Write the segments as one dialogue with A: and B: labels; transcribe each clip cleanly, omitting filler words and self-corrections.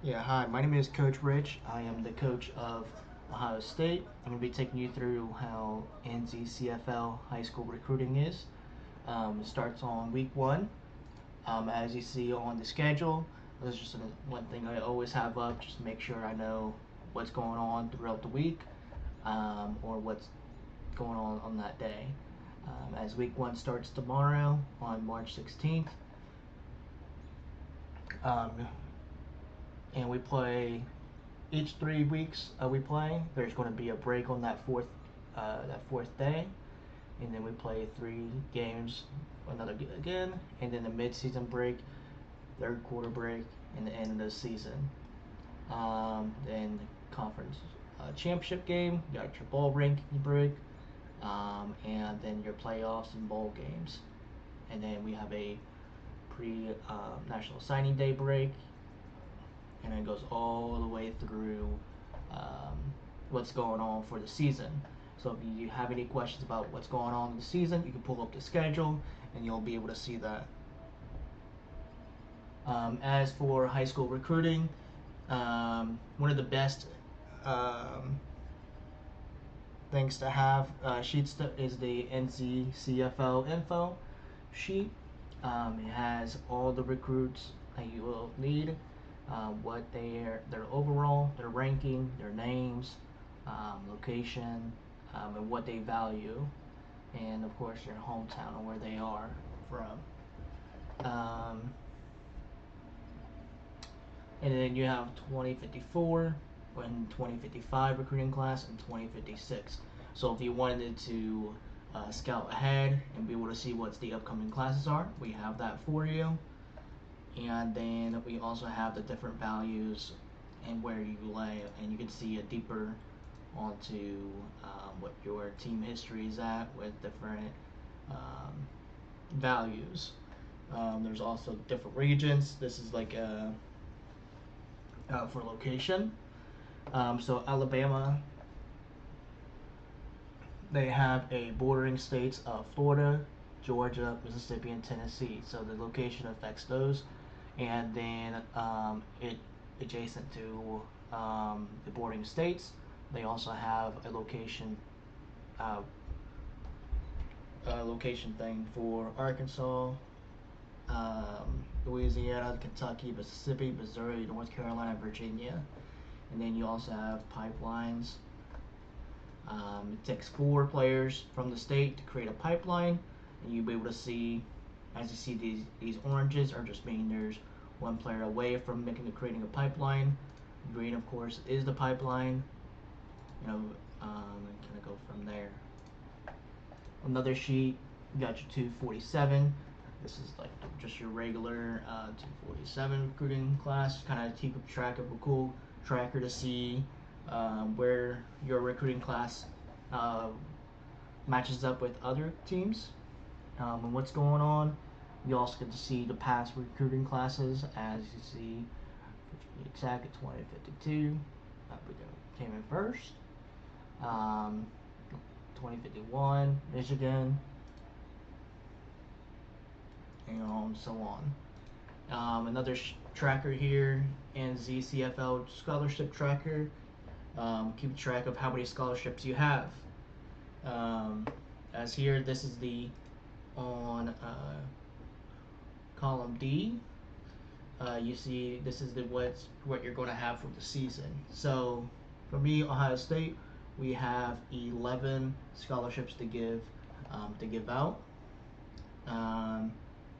A: Yeah, hi, my name is Coach Rich. I am the coach of Ohio State. I'm going to be taking you through how NZCFL high school recruiting is. It starts on week one. As you see on the schedule, there's just one thing I always have up just to make sure I know what's going on throughout the week or what's going on that day. As week one starts tomorrow on March 16th, um, and we play each 3 weeks we play. There's going to be a break on that fourth day, and then we play 3 games, another again, and then the mid-season break, third quarter break, and the end of the season. Then the conference championship game, you got your ball ranking break, and then your playoffs and bowl games, and then we have a pre-national signing day break, and it goes all the way through um, what's going on for the season. So if you have any questions about what's going on in the season, you can pull up the schedule and you'll be able to see that. As for high school recruiting, one of the best um, things to have sheets is the NZCFL info sheet. It has all the recruits that you will need, what their overall, their ranking, their names, location, and what they value, and of course their hometown and where they are from. Um, and then you have 2054 and 2055 recruiting class and 2056. So if you wanted to scout ahead and be able to see what the upcoming classes are, we have that for you. And then we also have the different values and where you lay, and you can see a deeper onto what your team history is at with different um, values. There's also different regions. This is like for location. So Alabama, they have a bordering states of Florida, Georgia, Mississippi, and Tennessee. So the location affects those, and then it adjacent to the bordering states, they also have uh, a location thing for Arkansas, Louisiana, Kentucky, Mississippi, Missouri, North Carolina, Virginia, and then you also have pipelines. It takes 4 players from the state to create a pipeline, and you'll be able to see, as you see these oranges are just meaning there's 1 player away from creating a pipeline. Green, of course, is the pipeline. You know, and kind of go from there. Another sheet, you got your 247. This is like just your regular 247 recruiting class. Kind of keep track of a cool tracker to see where your recruiting class uh, matches up with other teams and what's going on. You also get to see the past recruiting classes, as you see, exact at 2052, came in first. Um, 2051, Michigan, and so on. Another tracker here, NZCFL scholarship tracker. Keep track of how many scholarships you have. Um, as here, this is the on column D. You see, this is the what you're going to have for the season. So, for me, Ohio State, we have 11 scholarships to give out. Um,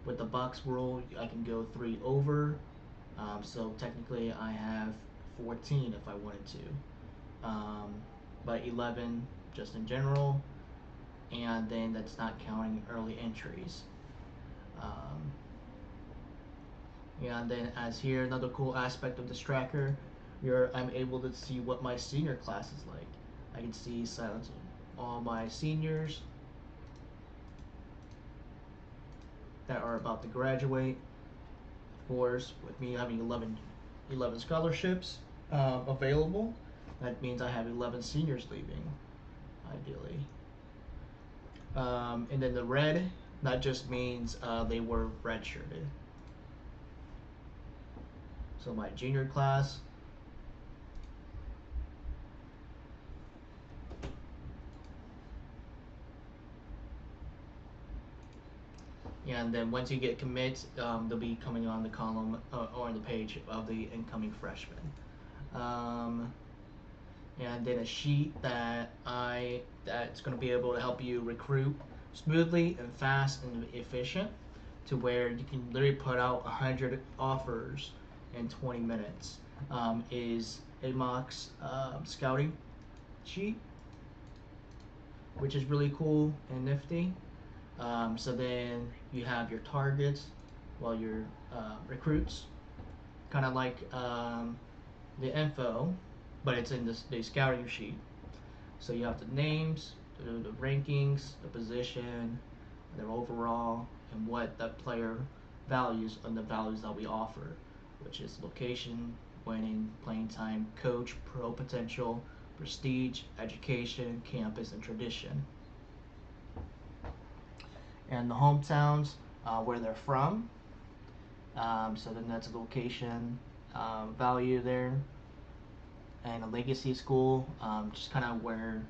A: with the box rule, I can go 3 over. So technically, I have 14 if I wanted to, but 11 just in general, and then that's not counting early entries. Um, and then as here, another cool aspect of this tracker, I'm able to see what my senior class is like. I can see silence all my seniors that are about to graduate. Of course, with me having 11 scholarships available, that means I have 11 seniors leaving, ideally. And then the red, that just means they were redshirted. So my junior class. And then once you get commits, they'll be coming on the column or on the page of the incoming freshmen. And then a sheet that's going to be able to help you recruit smoothly and fast and efficient, to where you can literally put out 100 offers in 20 minutes. Is a Mox scouting sheet, which is really cool and nifty. So then you have your targets, well, your recruits, kind of like the info, but it's in the scouting sheet. So you have the names, the rankings, the position, their overall, and what that player values, and the values that we offer, which is location, winning, playing time, coach, pro potential, prestige, education, campus, and tradition. And the hometowns, where they're from. So then that's a location value there. And a legacy school, just kind of where,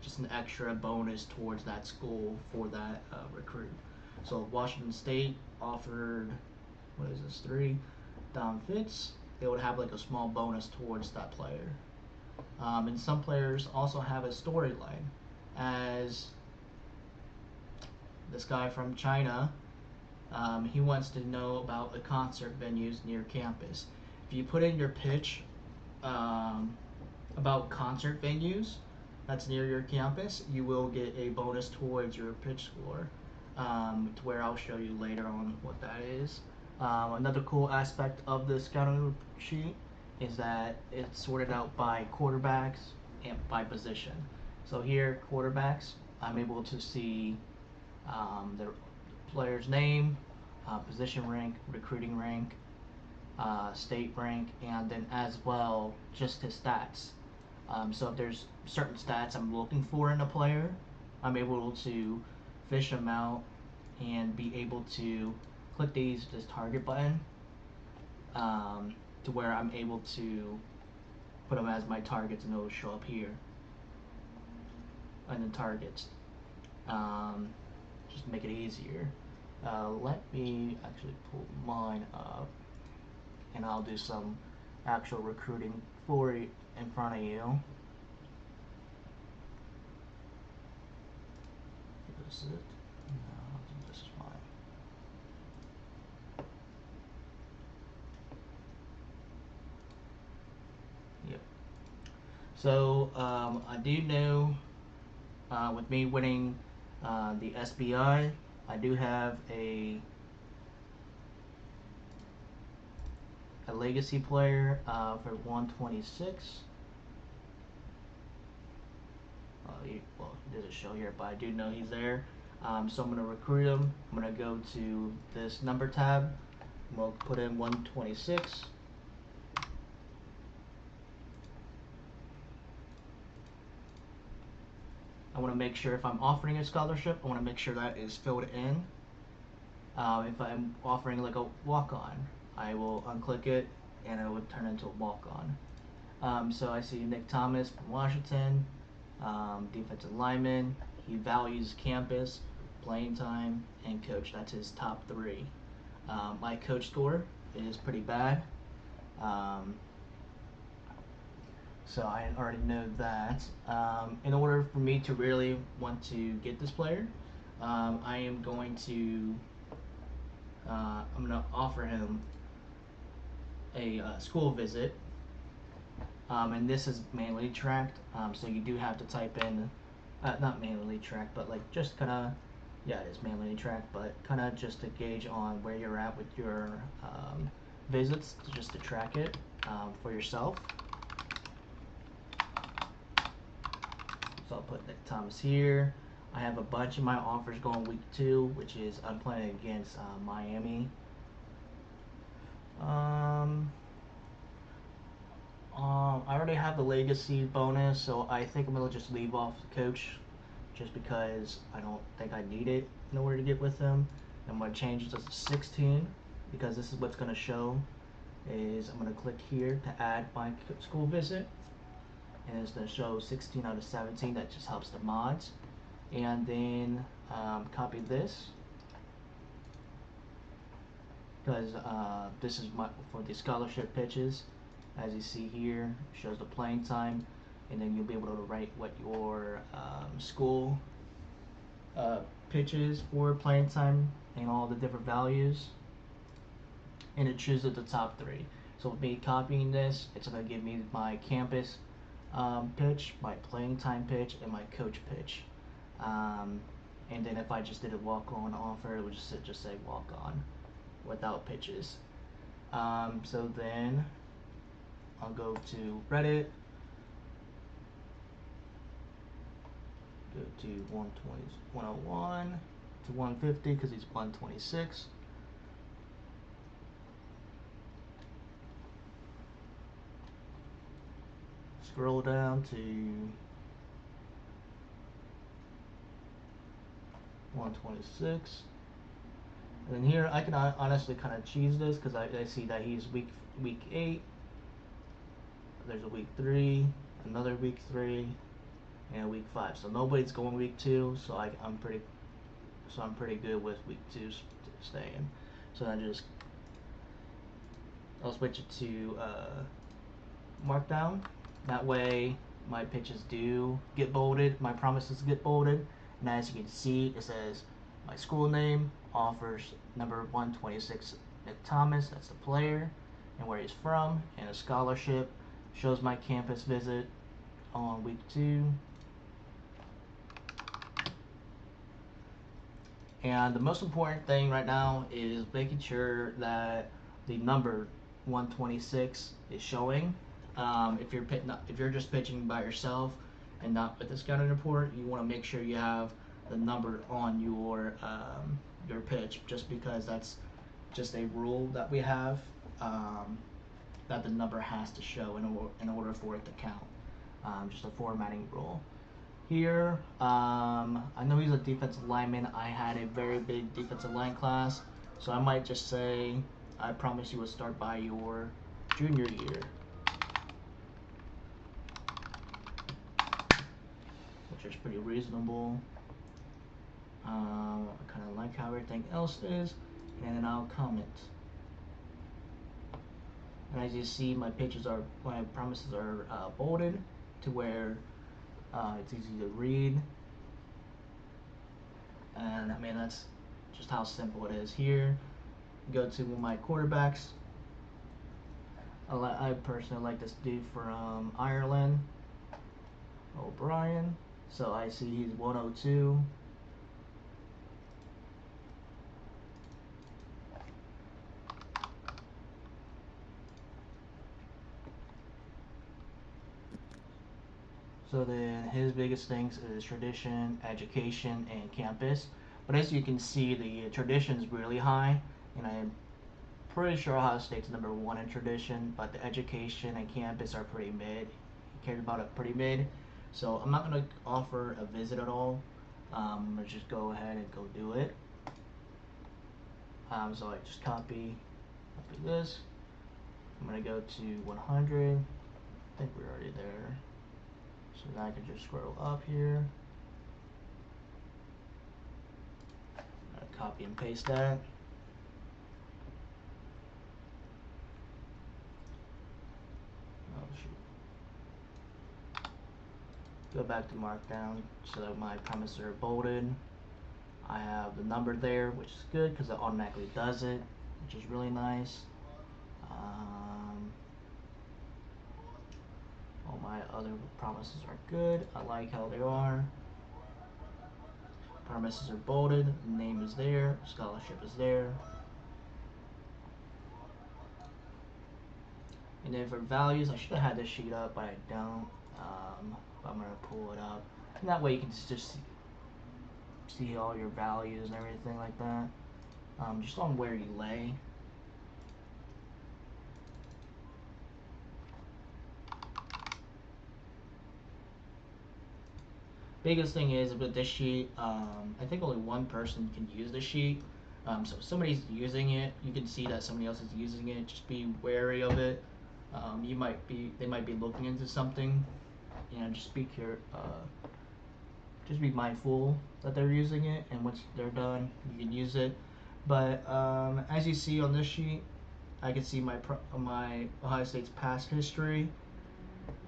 A: just an extra bonus towards that school for that recruit. So Washington State offered, what is this, 3 down fits. They would have like a small bonus towards that player. And some players also have a storyline, as this guy from China, he wants to know about the concert venues near campus. If you put in your pitch about concert venues that's near your campus, you will get a bonus towards your pitch score, to where I'll show you later on what that is. Another cool aspect of the scouting sheet is that it's sorted out by quarterbacks and by position. So here, quarterbacks, I'm able to see their player's name, position rank, recruiting rank, state rank, and then as well just his stats. So if there's certain stats I'm looking for in a player, I'm able to fish them out and be able to click this target button, to where I'm able to put them as my targets, and it'll show up here and then targets. Just to make it easier. Let me actually pull mine up, and I'll do some actual recruiting for you in front of you. Is it? No, I think this is fine. Yep. So I do know, with me winning the SBI, I do have a legacy player for 126. He doesn't show here, but I do know he's there. So I'm going to recruit him. I'm going to go to this number tab. We'll put in 126. I want to make sure if I'm offering a scholarship, I want to make sure that is filled in. If I'm offering like a walk-on, I will unclick it and it would turn into a walk-on. So I see Nick Thomas from Washington, defensive lineman. He values campus, playing time, and coach. That's his top 3. My coach score is pretty bad. So I already know that. In order for me to really want to get this player, I am going to offer him a school visit, and this is manually tracked. So you do have to type in, not manually tracked, but like just kind of, yeah, it is manually tracked, but kind of just to gauge on where you're at with your visits, just to track it for yourself. So I'll put Nick Thomas here. I have a bunch of my offers going week 2, which is I'm playing against Miami. I already have the legacy bonus, so I think I'm gonna just leave off the coach, just because I don't think I need it in order to get with him. I'm gonna change it to 16 because this is what's gonna show is I'm going to click here to add my school visit, and it's going to show 16 out of 17. That just helps the mods. And then copy this, because this is for the scholarship pitches. As you see here, shows the playing time, and then you'll be able to write what your school pitches for playing time and all the different values, and it chooses the top 3. So with me copying this, it's going to give me my campus pitch, my playing time pitch, and my coach pitch. And then if I just did a walk-on offer, it would just say walk-on without pitches. So then I'll go to Reddit, go to 101 to 150 because he's 126. Scroll down to 126. And then here I can honestly kind of choose this because I see that he's week 8. There's a week 3, another week 3, and a week 5. So nobody's going week 2. So I'm pretty good with week 2 staying. So I'll switch it to Markdown. That way my pitches do get bolded, my promises get bolded, and as you can see, it says my school name, offers number 126 Nick Thomas, that's the player, and where he's from, and a scholarship, shows my campus visit on week 2. And the most important thing right now is making sure that the number 126 is showing. If you're just pitching by yourself and not with the scouting report, you want to make sure you have the number on your pitch, just because that's just a rule that we have, that the number has to show in order for it to count. Just a formatting rule. Here, I know he's a defensive lineman. I had a very big defensive line class, so I might just say, I promise you will start by your junior year, which is pretty reasonable. I kind of like how everything else is, and then I'll comment. And as you see, my promises are bolded to where it's easy to read. And I mean, that's just how simple it is. Here, go to my quarterbacks. I personally like this dude from Ireland, O'Brien. So I see he's 102. So then his biggest things is tradition, education, and campus. But as you can see, the tradition is really high, and I'm pretty sure Ohio State's number 1 in tradition, but the education and campus are pretty mid. He cares about it pretty mid. So I'm not going to offer a visit at all. I'm going to just go ahead and go do it. So I just copy this. I'm going to go to 100. I think we're already there. So now I can just scroll up here. Copy and paste that. Oh shoot. Go back to Markdown so that my promises are bolded. I have the number there, which is good because it automatically does it, which is really nice. All my other promises are good. I like how they are. Promises are bolded, name is there, scholarship is there. And then for values, I should have had this sheet up, but I don't. But I'm going to pull it up. And that way you can just see all your values and everything like that. Just on where you lay. Biggest thing is with this sheet, I think only one person can use this sheet. So if somebody's using it, you can see that somebody else is using it. Just be wary of it. They might be looking into something. Just be mindful that they're using it, and once they're done, you can use it. But as you see on this sheet, I can see my Ohio State's past history.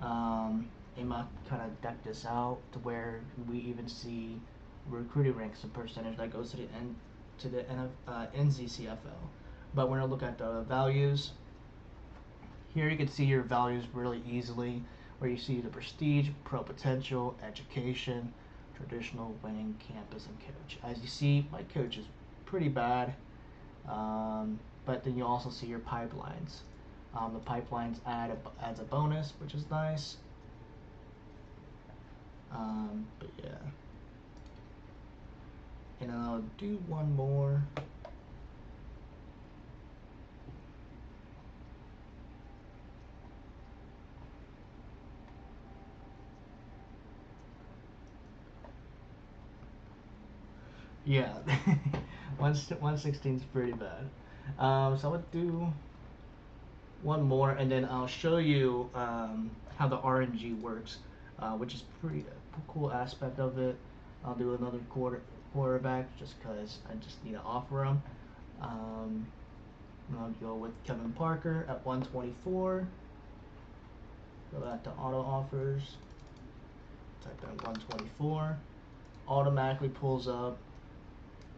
A: And I kind of deck this out to where we even see recruiting ranks and percentage that goes to the NZCFL. But when I look at the values, here you can see your values really easily, where you see the prestige, pro potential, education, traditional, winning, campus, and coach. As you see, my coach is pretty bad, but then you also see your pipelines. The pipelines adds a bonus, which is nice. But yeah, and I'll do one more. Yeah, 116 is pretty bad. So I would do one more, and then I'll show you how the RNG works, which is pretty cool aspect of it. I'll do another quarterback just because I just need to offer them. I'll go with Kevin Parker at 124. Go back to auto offers. Type in 124. Automatically pulls up.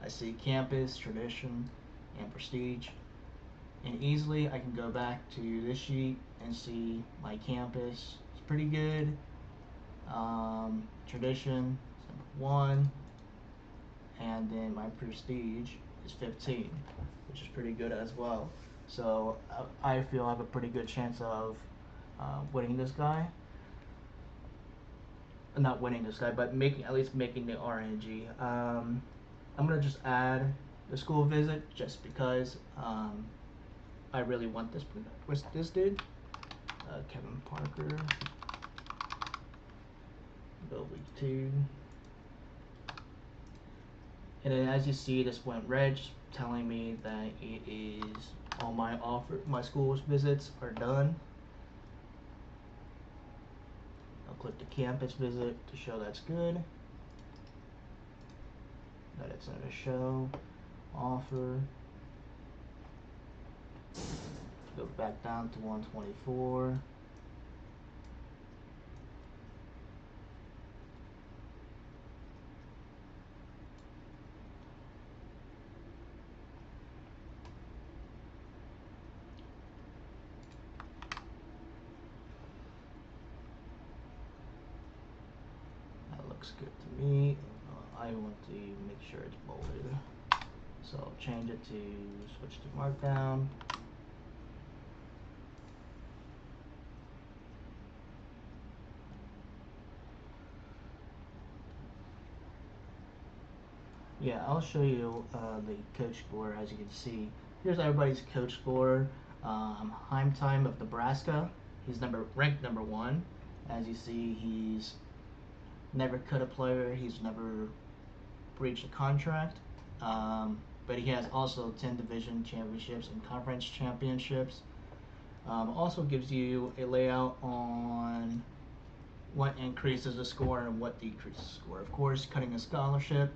A: I see campus, tradition, and prestige. And easily I can go back to this sheet and see my campus. It's pretty good. Tradition is number 1. And then my prestige is 15, which is pretty good as well. So I feel I have a pretty good chance of winning this guy. Not winning this guy, but at least making the RNG. I'm gonna just add the school visit just because I really want this dude. Kevin Parker. Go week 2. And then as you see, this went red, telling me that it is all my school's visits are done. I'll click the campus visit to show that's good. That it's in a show, offer. Go back down to 124. That looks good to me. I want to make sure it's bolded. So I'll change it to switch to markdown. Yeah, I'll show you the coach score. As you can see, here's everybody's coach score. Heimtime of Nebraska, he's ranked number 1. As you see, he's never cut a player. He's never breached a contract. But he has also 10 division championships and conference championships. Also gives you a layout on what increases the score and what decreases the score. Of course, cutting a scholarship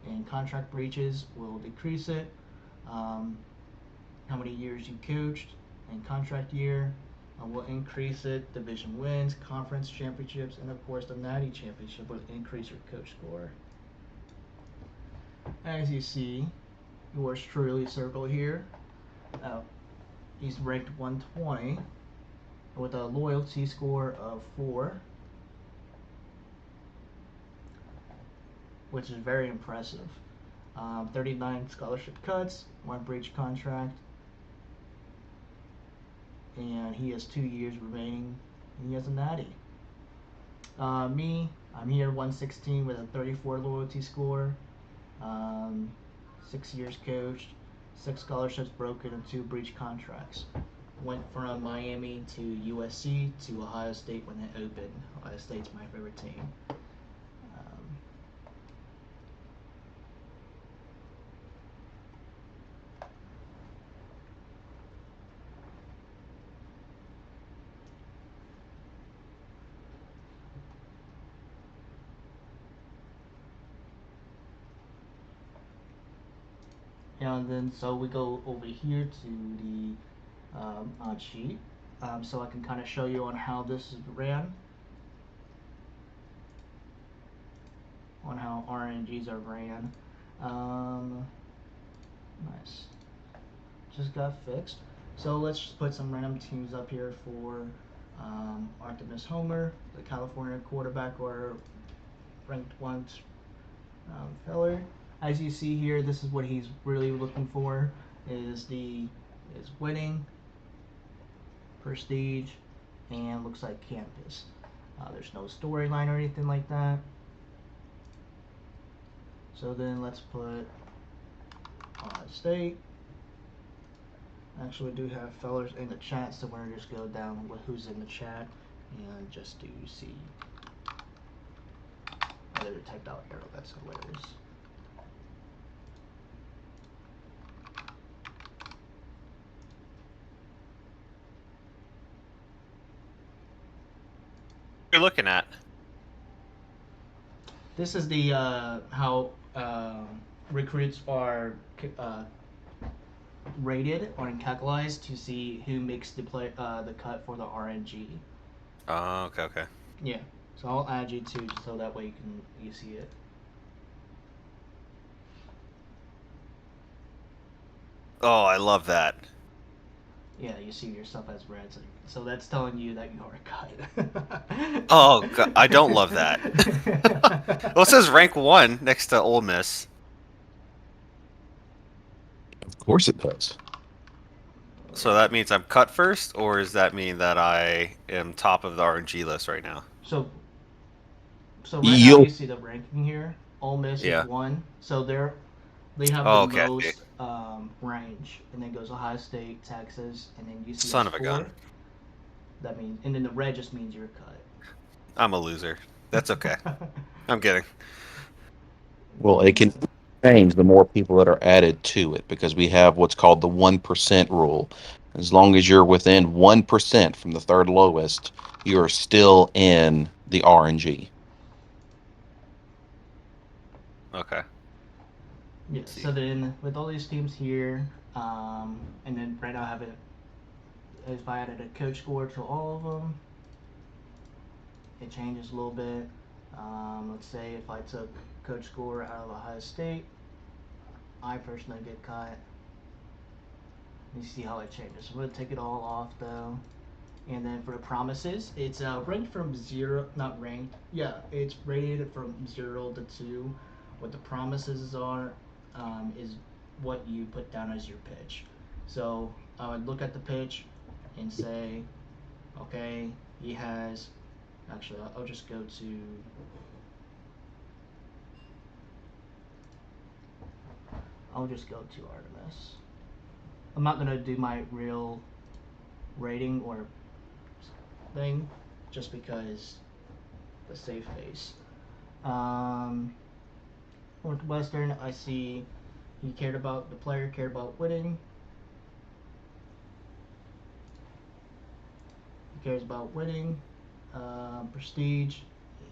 A: and contract breaches will decrease it. How many years you coached and contract year will increase it. Division wins, conference championships, and of course the Natty Championship will increase your coach score. As you see, yours truly circle here. He's ranked 120 with a loyalty score of 4, which is very impressive. 39 scholarship cuts, 1 breach contract, and he has 2 years remaining, and he has a natty. Me, I'm here 116 with a 34 loyalty score, 6 years coached, 6 scholarships broken, and 2 breach contracts. Went from Miami to USC to Ohio State when it opened. Ohio State's my favorite team. And then so we go over here to the odd sheet, so I can kind of show you on how this is ran, on how RNGs are ran. Nice. Just got fixed. So let's just put some random teams up here for Artemis Homer, the California quarterback, or ranked one feller. As you see here, this is what he's really looking for: is winning, prestige, and looks like campus. There's no storyline or anything like that. So then let's put state. Actually, we do have fellers in the chat, so we're gonna just go down with who's in the chat and just do see. Oh, they typed out arrow. That's hilarious.
B: You're looking at.
A: This is the how recruits are rated or capitalized to see who makes the cut for the RNG.
B: Oh, okay.
A: Yeah. So I'll add you too, so that way you see it.
B: Oh, I love that.
A: Yeah, you see yourself as red, so that's telling you that you are cut.
B: Oh, God, I don't love that. Well, it says rank 1 next to Ole Miss.
C: Of course it does.
B: So that means I'm cut first, or does that mean that I am top of the RNG list right now?
A: So right now you see the ranking here. Ole Miss is
B: Yeah.
A: 1, so they have the
B: Oh, okay.
A: most range, and then goes Ohio State, Texas, and then
B: Son
A: UCF's
B: of a
A: 4.
B: gun.
A: That means, and then the red just means you're
B: I'm a loser. That's okay.
A: cut.
B: I'm kidding.
C: Well, it can change the more people that are added to it because we have what's called the 1% rule. As long as you're within 1% from the third lowest, you're still in the RNG.
B: Okay.
A: Yeah.
B: Let's see.
A: So then with all these teams here, and then right now I have it. If I added a coach score to all of them, it changes a little bit. Let's say if I took coach score out of Ohio State, I personally get cut. You see how it changes. I'm going to take it all off though. And then for the promises, it's ranked from 0, not ranked. Yeah, it's rated from 0 to 2. What the promises are is what you put down as your pitch. So I would look at the pitch and say, okay, he has. Actually, I'll just go to. I'll just go to Artemis. I'm not gonna do my real rating or thing, just because the safe base. Um, Northwestern, I see the player cared about winning. He cares about winning, prestige,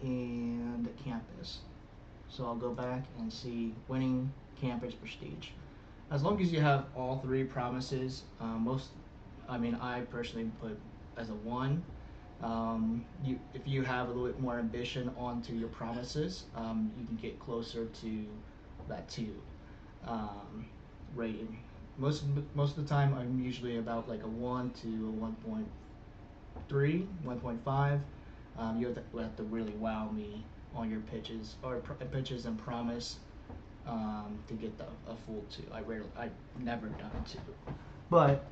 A: and the campus. So I'll go back and see winning, campus, prestige. As long as you have all three promises, I personally put as a 1. If you have a little bit more ambition onto your promises, you can get closer to that 2 rating. Most of the time, I'm usually about like a 1 to a 1.3, 1.5. You have to really wow me on your pitches or pitches and promise to get a full 2. I've never done 2, but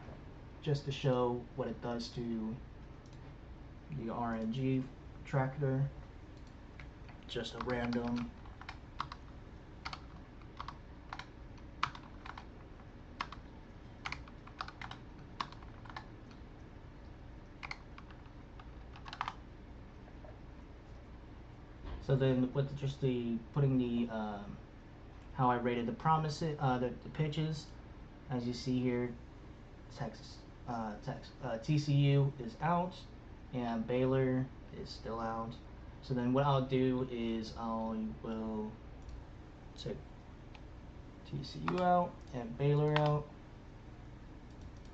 A: just to show what it does to the RNG tractor, just a random. So then with just the putting the how I rated the promises, the pitches, as you see here, TCU is out, and Baylor is still out. So then what I'll do is I will take TCU out and Baylor out.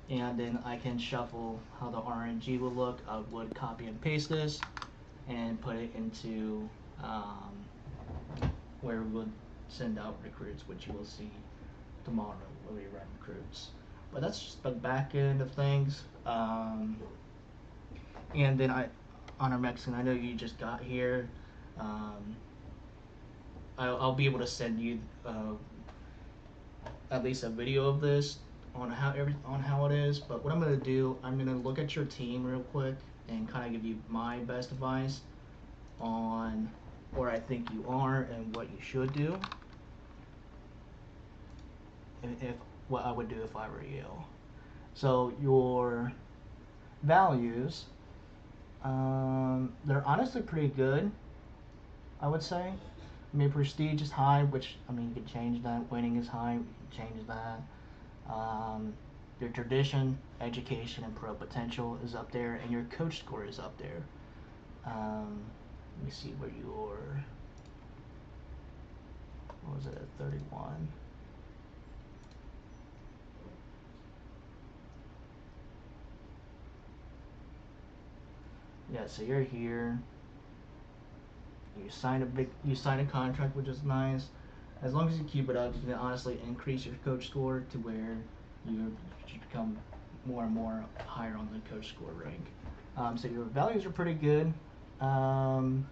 A: And then I can shuffle how the RNG will look. I would copy and paste this and put it into where we would send out recruits, which you will see tomorrow when we run recruits. But that's just the back end of things. And then on our Mexican, I know you just got here. I'll be able to send you at least a video of this on how it is. But what I'm gonna do, I'm gonna look at your team real quick and kind of give you my best advice on where I think you are and what you should do. If what I would do if I were you. So your values, they're honestly pretty good, I would say. I mean, prestige is high, which, I mean, you can change that. Winning is high, you can change that. Your tradition, education, and pro potential is up there, and your coach score is up there. Let me see where your, what was it, at 31? Yeah, so you're here. You sign a contract, which is nice. As long as you keep it up, you can honestly increase your coach score to where you become more and more higher on the coach score rank. So your values are pretty good. Let me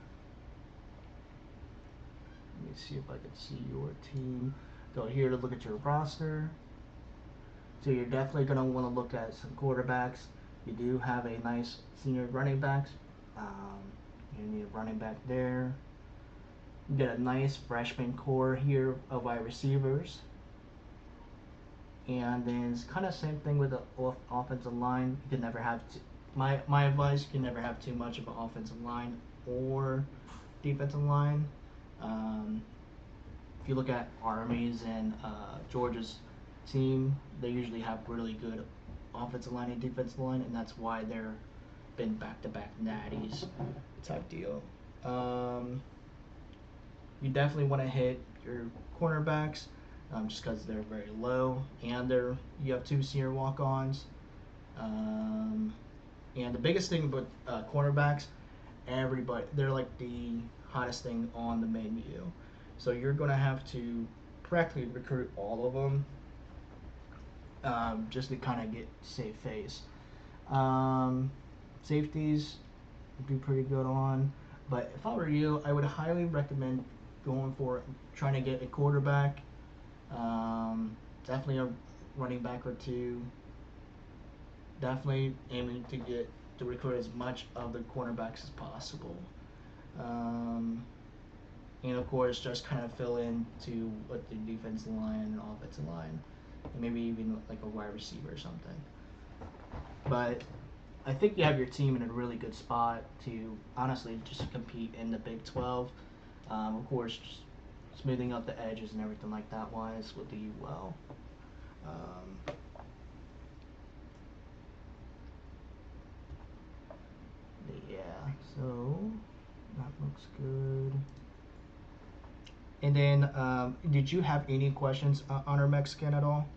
A: see if I can see your team. Go here to look at your roster. So you're definitely going to want to look at some quarterbacks. You do have a nice senior running backs. You need a running back there. You get a nice freshman core here of wide receivers. And then it's kind of same thing with the offensive line. You can never have my advice, you can never have too much of an offensive line or defensive line. If you look at Army's and Georgia's team, they usually have really good offensive line and defensive line, and that's why they're been back-to-back natties type deal. You definitely want to hit your cornerbacks just because they're very low, and you have 2 senior walk-ons. And the biggest thing about cornerbacks, they're like the hottest thing on the menu. So you're going to have to practically recruit all of them just to kind of get safe face. Safeties do pretty good on, but if I were you, I would highly recommend trying to get a quarterback, definitely a running back or 2, definitely aiming to recruit as much of the cornerbacks as possible, and of course just kind of fill in to what the defensive line and offensive line, and maybe even like a wide receiver or something. But I think you have your team in a really good spot to honestly just compete in the Big 12. Of course, just smoothing out the edges and everything like that wise will do you well. Yeah, so that looks good. And then, did you have any questions on our Mexican at all?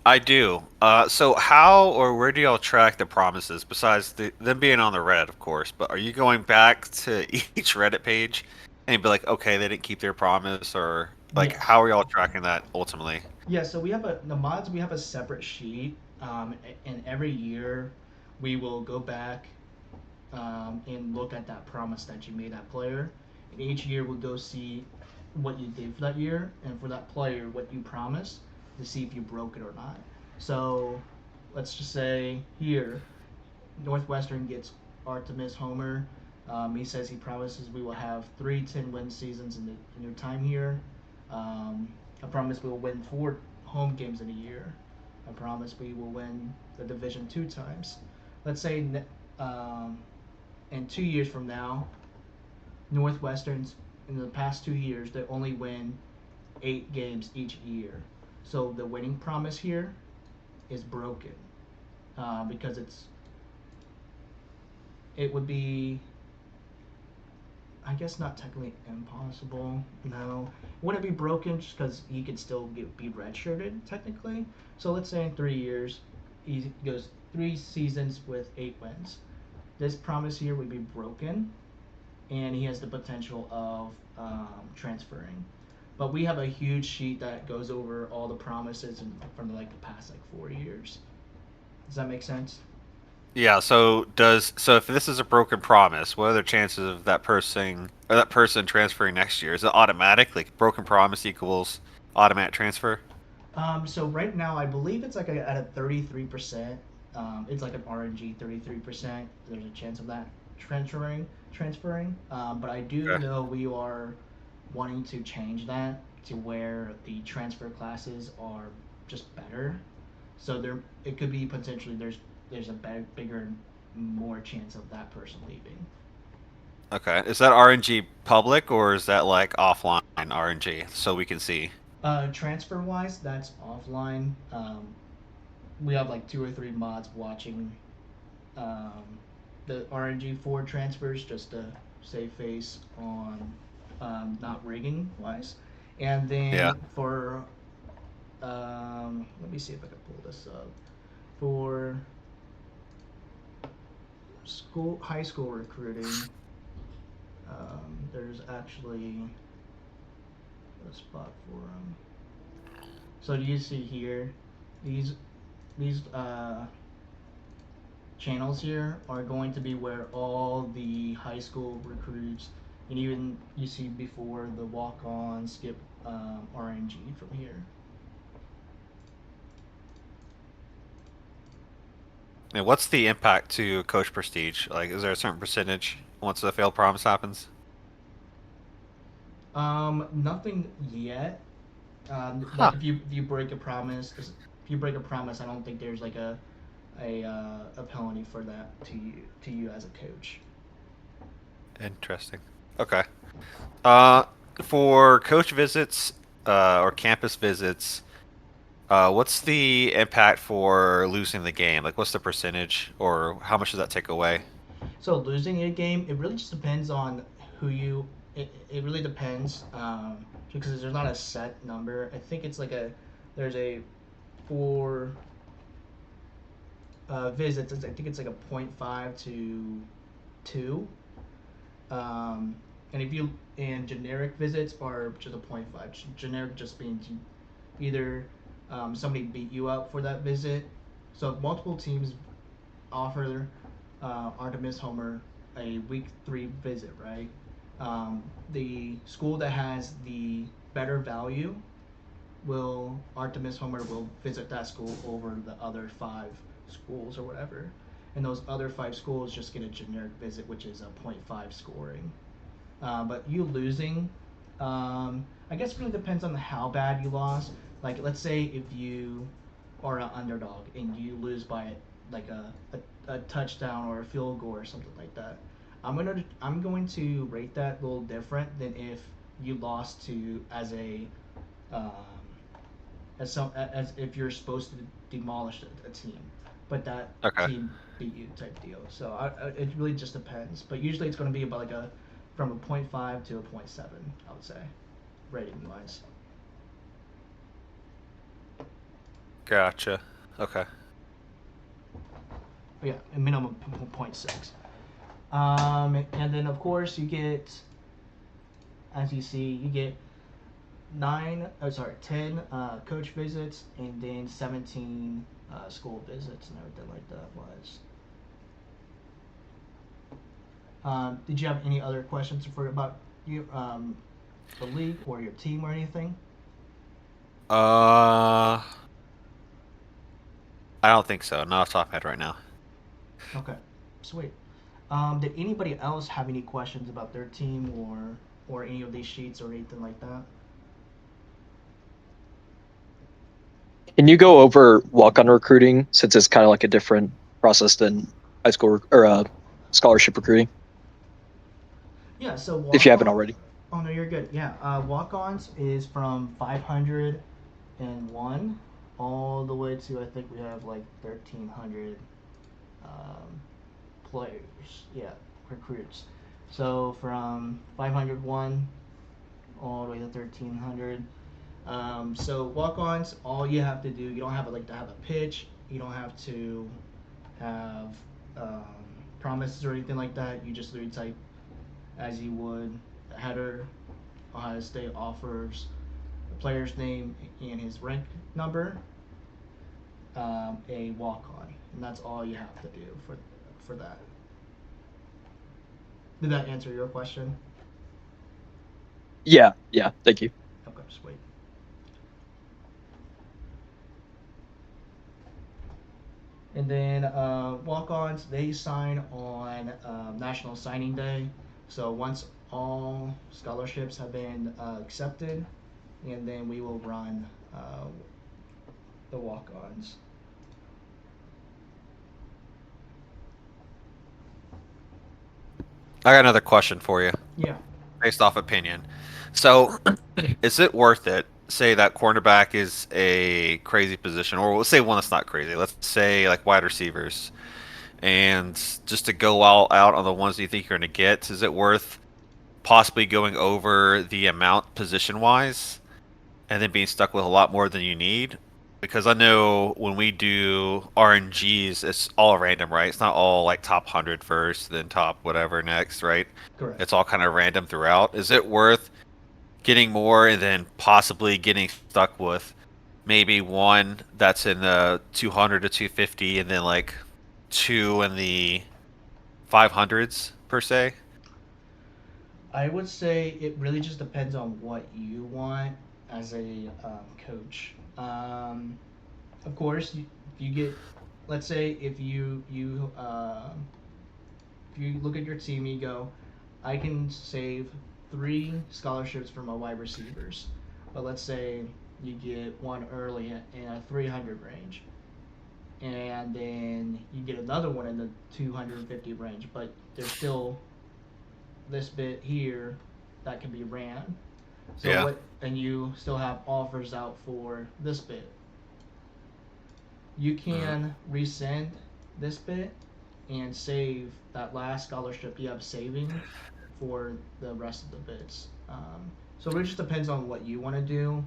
B: I do. So how or where do y'all track the promises besides them being on the red, of course? But are you going back to each Reddit page and be like, okay, they didn't keep their promise, or like
A: Yes.
B: how are y'all tracking that ultimately?
A: Yeah, so the mods, we have a separate sheet, and every year we will go back and look at that promise that you made that player. And each year we'll go see what you did for that year, and for that player what you promised, to see if you broke it or not. So let's just say here Northwestern gets Artemis Homer. He says he promises we will have 3 10-win seasons in your time here. I promise we will win 4 home games in a year. I promise we will win the division 2 times. Let's say in 2 years from now, Northwestern's in the past 2 years they only win 8 games each year. So the winning promise here is broken because it would be I guess not technically impossible. No, wouldn't be broken just because he could still be redshirted technically. So let's say in 3 years, he goes 3 seasons with 8 wins. This promise here would be broken, and he has the potential of transferring. But we have a huge sheet that goes over all the promises from like the past like 4 years. Does that make sense?
B: Yeah. So if this is a broken promise, what are the chances of that person transferring next year? Is it automatic? Like broken promise equals automatic transfer?
A: So right now, I believe it's like at a 33%. It's like an RNG 33%. There's a chance of that transferring. But I do
B: Okay.
A: know we are wanting to change that to where the transfer classes are just better. So there, it could be potentially there's a better, bigger, more chance of that person leaving.
B: Okay. Is that RNG public or is that like offline RNG so we can see?
A: Transfer wise, that's offline. We have like 2 or 3 mods watching um, the RNG4 transfers just to save face on not rigging wise. And
B: Yeah.
A: then for, let me see if I can pull this up. For high school recruiting, there's actually a spot for them. So do you see here, these these channels here are going to be where all the high school recruits, and even you see before the walk-on skip RNG from here.
B: And what's the impact to coach prestige? Like, is there a certain percentage once the failed promise happens?
A: Nothing yet. Like
B: Huh.
A: if you break a promise, if you break a promise, I don't think there's like a penalty for that to you as a coach.
B: Interesting. Okay. Uh, for coach visits, or campus visits, what's the impact for losing the game? Like, what's the percentage, or how much does that take away?
A: So losing a game, it really just depends on who you. It really depends because there's not a set number. I think it's like there's a for visits. I think it's like a point 0.5 to 2. Um, and if you and generic visits are just a point 0.5. Generic just means either somebody beat you up for that visit. So if multiple teams offer Artemis Homer a week 3 visit, right? The school that has the better value will Artemis Homer will visit that school over the other 5 schools or whatever, and those other 5 schools just get a generic visit, which is a point 0.5 scoring. But you losing, I guess it really depends on how bad you lost. Like, let's say if you are an underdog and you lose by like a touchdown or a field goal or something like that. I'm going to rate that a little different than if you lost to as a um, as if you're supposed to demolish a team, but that
B: Okay.
A: team beat you type deal. So it really just depends. But usually it's going to be about like a from a point 0.5 to a point 0.7, I would say, rating wise.
B: Gotcha. Okay.
A: But yeah, a minimum point 0.6. And then of course you get, as you see, you get 10 coach visits, and then 17 school visits and everything like that was. Did you have any other questions for about you, the league or your team or anything?
B: Uh, I don't think so. Not off the top of my head right now.
A: Okay, sweet. Did anybody else have any questions about their team or any of these sheets or anything like that?
D: Can you go over walk-on recruiting since it's kind of like a different process than high school or scholarship recruiting,
A: Yeah, so
D: if you
A: walk
D: haven't
A: on.
D: already?
A: Oh no, you're good. Yeah, walk ons is from 501 all the way to, I think we have like 1,300 players. Yeah, recruits. So from 501 all the way to 1300. So walk-ons, all you have to do, you don't have to have a pitch. You don't have to have um, promises or anything like that. You just literally type as you would a header. Ohio State offers the player's name and his rank number, a walk-on, and that's all you have to do for that. Did that answer your question?
D: Yeah, thank you.
A: Okay, just wait. And then walk-ons, they sign on National Signing Day. So once all scholarships have been accepted, and then we will run the walk-ons.
B: I got another question for you,
A: Yeah.
B: based off opinion. So, is it worth it? Say that cornerback is a crazy position, or let's say one that's not crazy. Let's say like wide receivers, and just to go all out on the ones that you think you're going to get. Is it worth possibly going over the amount position wise, and then being stuck with a lot more than you need? Because I know when we do RNGs, it's all random, right? It's not all like top 100 first, then top whatever next, right?
A: Correct.
B: It's all kind of random throughout. Is it worth getting more and then possibly getting stuck with maybe one that's in the 200 to 250 and then like two in the 500s per se?
A: I would say it really just depends on what you want as a coach. Of course, if you get, let's say if you look at your team, you go, I can save 3 scholarships for my wide receivers, but let's say you get one early in a 300 range, and then you get another one in the 250 range, but there's still this bit here that can be ran. So
B: Yeah.
A: what? And you still have offers out for this bit. You
B: Mhm.
A: can resend this bit and save that last scholarship you have saving for the rest of the bits. So it just depends on what you want to do.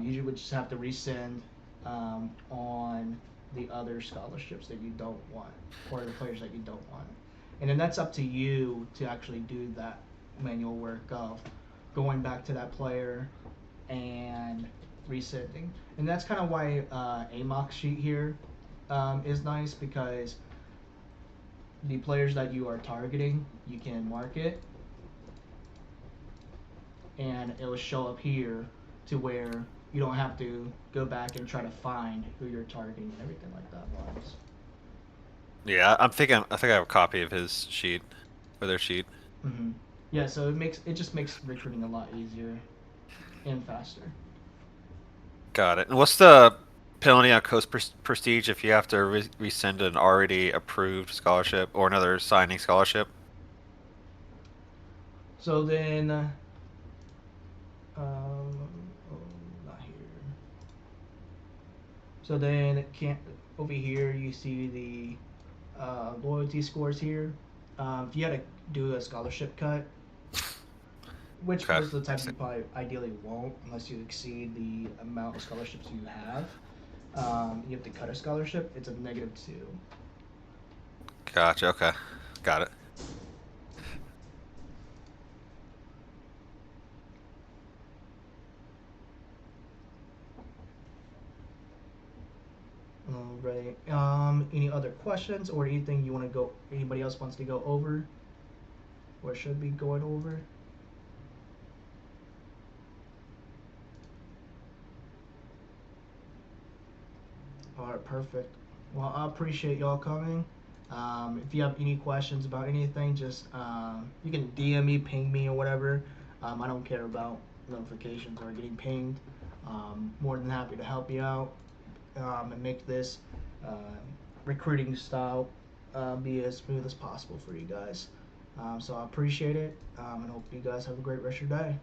A: Usually, we just have to resend on the other scholarships that you don't want, or the players that you don't want, and then that's up to you to actually do that manual work of going back to that player and resending. And that's kind of why a mock sheet here is nice, because the players that you are targeting, you can mark it, and it will show up here to where you don't have to go back and try to find who you're targeting and everything like that was.
B: Yeah, I'm thinking. I think I have a copy of his sheet, or their sheet.
A: Mm-hmm. Yeah, so it just makes recruiting a lot easier and faster.
B: Got it. And what's the penalty on Coast Prestige if you have to resend an already approved scholarship or another signing scholarship?
A: So then, oh, not here. So then, it can't over here you see the loyalty scores here. If you had to do a scholarship cut, which
B: Okay.
A: most of the
B: I
A: time
B: see.
A: you probably ideally won't unless you exceed the amount of scholarships you have. You have to cut a scholarship. It's a -2.
B: Gotcha. Okay. Got it.
A: All right. Any other questions or anything you want to go? Anybody else wants to go over, or should be going over? All right, perfect. Well, I appreciate y'all coming. If you have any questions about anything, just you can DM me, ping me, or whatever. I don't care about notifications or getting pinged. More than happy to help you out and make this uh, recruiting style be as smooth as possible for you guys. So I appreciate it and hope you guys have a great rest of your day.